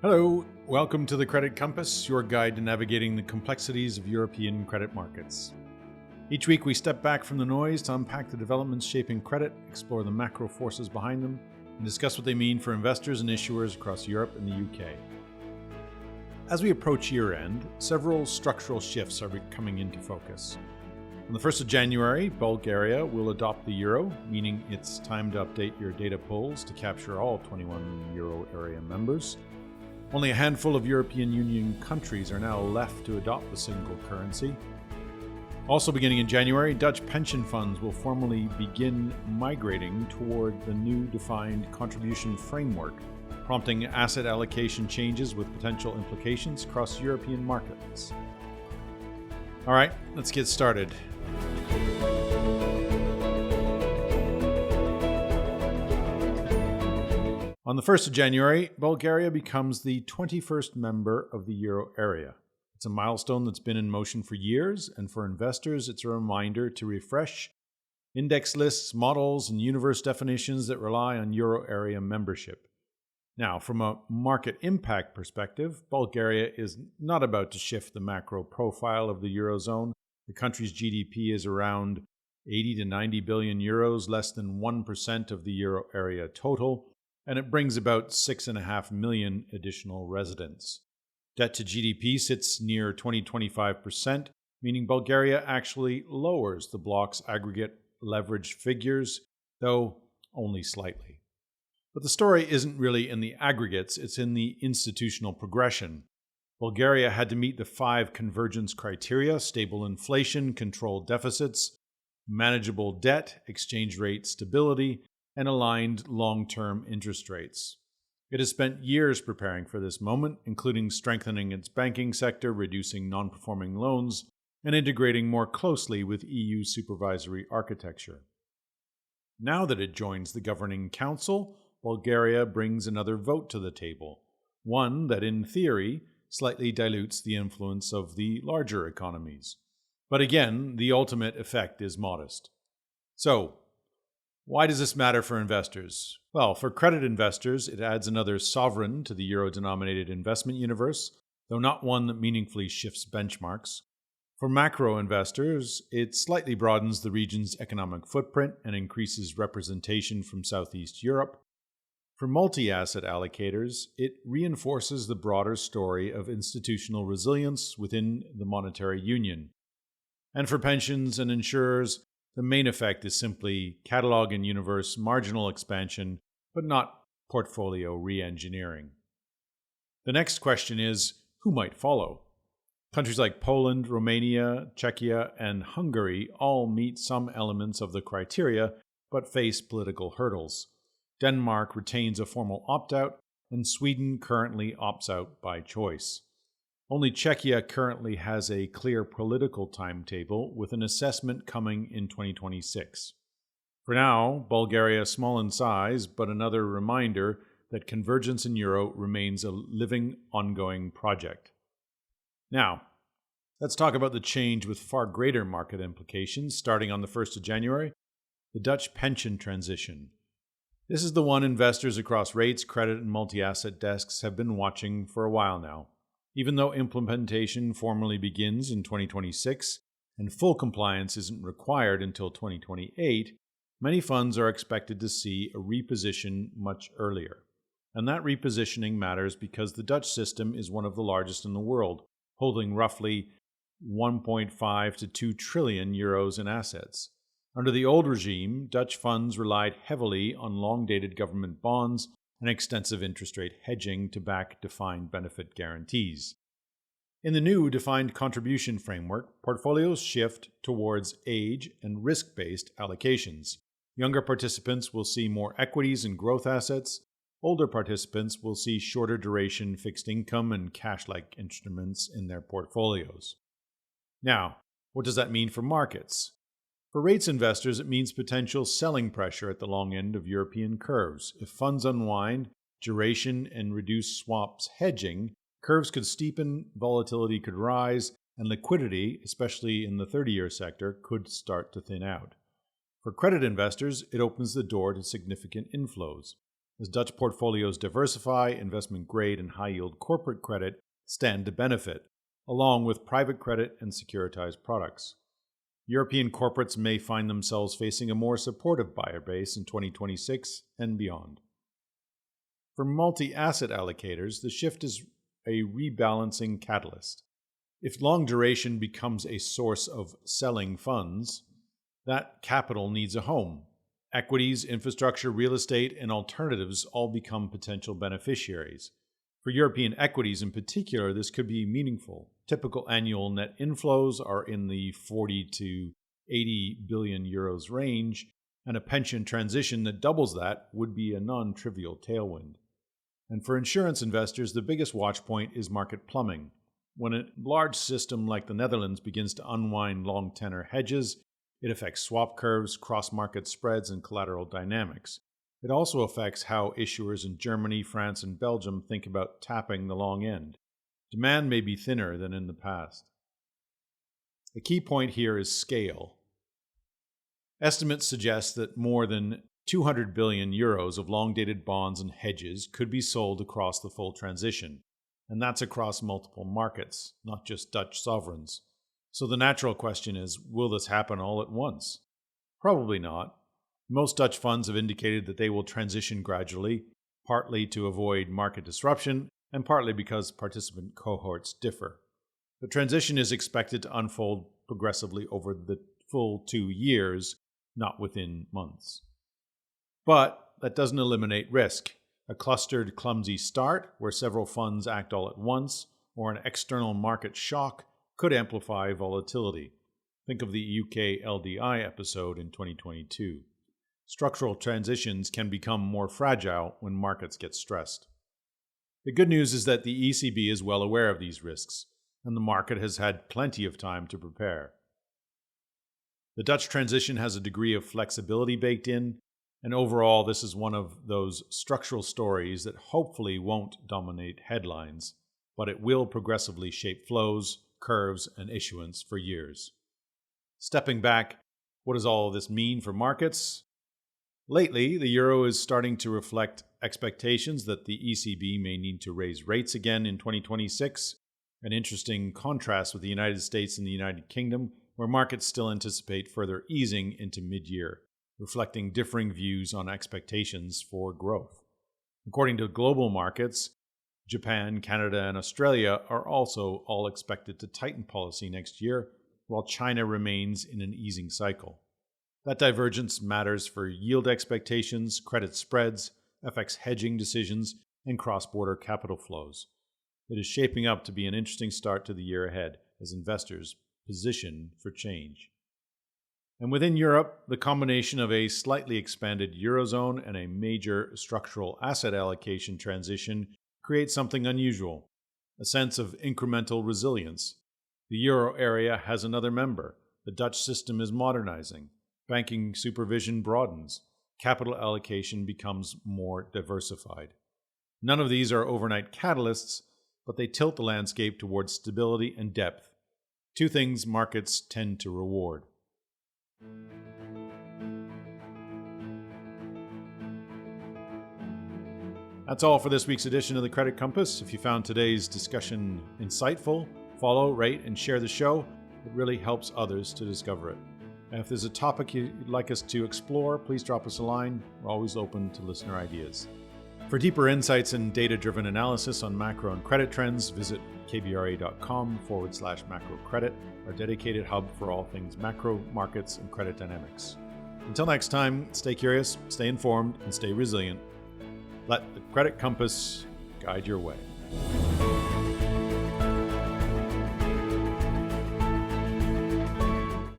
Hello, welcome to the Credit Compass, your guide to navigating the complexities of European credit markets. Each week we step back from the noise to unpack the developments shaping credit, explore the macro forces behind them, and discuss what they mean for investors and issuers across Europe and the UK. As we approach year-end, several structural shifts are coming into focus. On the 1st of January, Bulgaria will adopt the euro, meaning it's time to update your data pools to capture all 21 euro area members. Only a handful of European Union countries are now left to adopt the single currency. Also beginning in January, Dutch pension funds will formally begin migrating toward the new defined contribution framework, prompting asset allocation changes with potential implications across European markets. All right, let's get started. On the 1st of January, Bulgaria becomes the 21st member of the euro area. It's a milestone that's been in motion for years, and for investors, it's a reminder to refresh index lists, models, and universe definitions that rely on euro area membership. Now, from a market impact perspective, Bulgaria is not about to shift the macro profile of the eurozone. The country's GDP is around 80 to 90 billion euros, less than 1% of the euro area total, and it brings about 6.5 million additional residents. Debt to GDP sits near 20-25%, meaning Bulgaria actually lowers the bloc's aggregate leverage figures, though only slightly. But the story isn't really in the aggregates, it's in the institutional progression. Bulgaria had to meet the 5 convergence criteria: stable inflation, controlled deficits, manageable debt, exchange rate stability, and aligned long-term interest rates. It has spent years preparing for this moment, including strengthening its banking sector, reducing non-performing loans, and integrating more closely with EU supervisory architecture. Now that it joins the governing council, Bulgaria brings another vote to the table, one that in theory slightly dilutes the influence of the larger economies. But again, the ultimate effect is modest. So, why does this matter for investors? Well, for credit investors, it adds another sovereign to the euro-denominated investment universe, though not one that meaningfully shifts benchmarks. For macro investors, it slightly broadens the region's economic footprint and increases representation from Southeast Europe. For multi-asset allocators, it reinforces the broader story of institutional resilience within the monetary union. And for pensions and insurers, the main effect is simply catalog and universe marginal expansion, but not portfolio re-engineering. The next question is, who might follow? Countries like Poland, Romania, Czechia, and Hungary all meet some elements of the criteria, but face political hurdles. Denmark retains a formal opt-out, and Sweden currently opts out by choice. Only Czechia currently has a clear political timetable, with an assessment coming in 2026. For now, Bulgaria is small in size, but another reminder that convergence in euro remains a living, ongoing project. Now, let's talk about the change with far greater market implications, starting on the 1st of January, the Dutch pension transition. This is the one investors across rates, credit, and multi-asset desks have been watching for a while now. Even though implementation formally begins in 2026 and full compliance isn't required until 2028, many funds are expected to see a reposition much earlier. And that repositioning matters because the Dutch system is one of the largest in the world, holding roughly 1.5 to 2 trillion euros in assets. Under the old regime, Dutch funds relied heavily on long-dated government bonds and extensive interest rate hedging to back defined benefit guarantees. In the new defined contribution framework, portfolios shift towards age and risk-based allocations. Younger participants will see more equities and growth assets. Older participants will see shorter duration fixed income and cash-like instruments in their portfolios. Now, what does that mean for markets? For rates investors, it means potential selling pressure at the long end of European curves. If funds unwind duration and reduce swaps hedging, curves could steepen, volatility could rise, and liquidity, especially in the 30-year sector, could start to thin out. For credit investors, it opens the door to significant inflows. As Dutch portfolios diversify, investment grade and high yield corporate credit stand to benefit, along with private credit and securitized products. European corporates may find themselves facing a more supportive buyer base in 2026 and beyond. For multi-asset allocators, the shift is a rebalancing catalyst. If long duration becomes a source of selling funds, that capital needs a home. Equities, infrastructure, real estate, and alternatives all become potential beneficiaries. For European equities in particular, this could be meaningful. Typical annual net inflows are in the 40 to 80 billion euros range, and a pension transition that doubles that would be a non-trivial tailwind. And for insurance investors, the biggest watch point is market plumbing. When a large system like the Netherlands begins to unwind long tenor hedges, it affects swap curves, cross-market spreads, and collateral dynamics. It also affects how issuers in Germany, France, and Belgium think about tapping the long end. Demand may be thinner than in the past. The key point here is scale. Estimates suggest that more than 200 billion euros of long-dated bonds and hedges could be sold across the full transition, and that's across multiple markets, not just Dutch sovereigns. So the natural question is, will this happen all at once? Probably not. Most Dutch funds have indicated that they will transition gradually, partly to avoid market disruption and partly because participant cohorts differ. The transition is expected to unfold progressively over the full 2 years, not within months. But that doesn't eliminate risk. A clustered, clumsy start, where several funds act all at once, or an external market shock, could amplify volatility. Think of the UK LDI episode in 2022. Structural transitions can become more fragile when markets get stressed. The good news is that the ECB is well aware of these risks, and the market has had plenty of time to prepare. The Dutch transition has a degree of flexibility baked in, and overall this is one of those structural stories that hopefully won't dominate headlines, but it will progressively shape flows, curves, and issuance for years. Stepping back, what does all of this mean for markets? Lately, the euro is starting to reflect expectations that the ECB may need to raise rates again in 2026, an interesting contrast with the United States and the United Kingdom, where markets still anticipate further easing into mid-year, reflecting differing views on expectations for growth. According to global markets, Japan, Canada, and Australia are also all expected to tighten policy next year, while China remains in an easing cycle. That divergence matters for yield expectations, credit spreads, FX hedging decisions, and cross-border capital flows. It is shaping up to be an interesting start to the year ahead as investors position for change. And within Europe, the combination of a slightly expanded Eurozone and a major structural asset allocation transition creates something unusual, a sense of incremental resilience. The Euro area has another member. The Dutch system is modernizing. Banking supervision broadens. Capital allocation becomes more diversified. None of these are overnight catalysts, but they tilt the landscape towards stability and depth, two things markets tend to reward. That's all for this week's edition of the Credit Compass. If you found today's discussion insightful, follow, rate, and share the show. It really helps others to discover it. And if there's a topic you'd like us to explore, please drop us a line. We're always open to listener ideas. For deeper insights and data-driven analysis on macro and credit trends, visit kbra.com/macrocredit, our dedicated hub for all things macro, markets, and credit dynamics. Until next time, stay curious, stay informed, and stay resilient. Let the Credit Compass guide your way.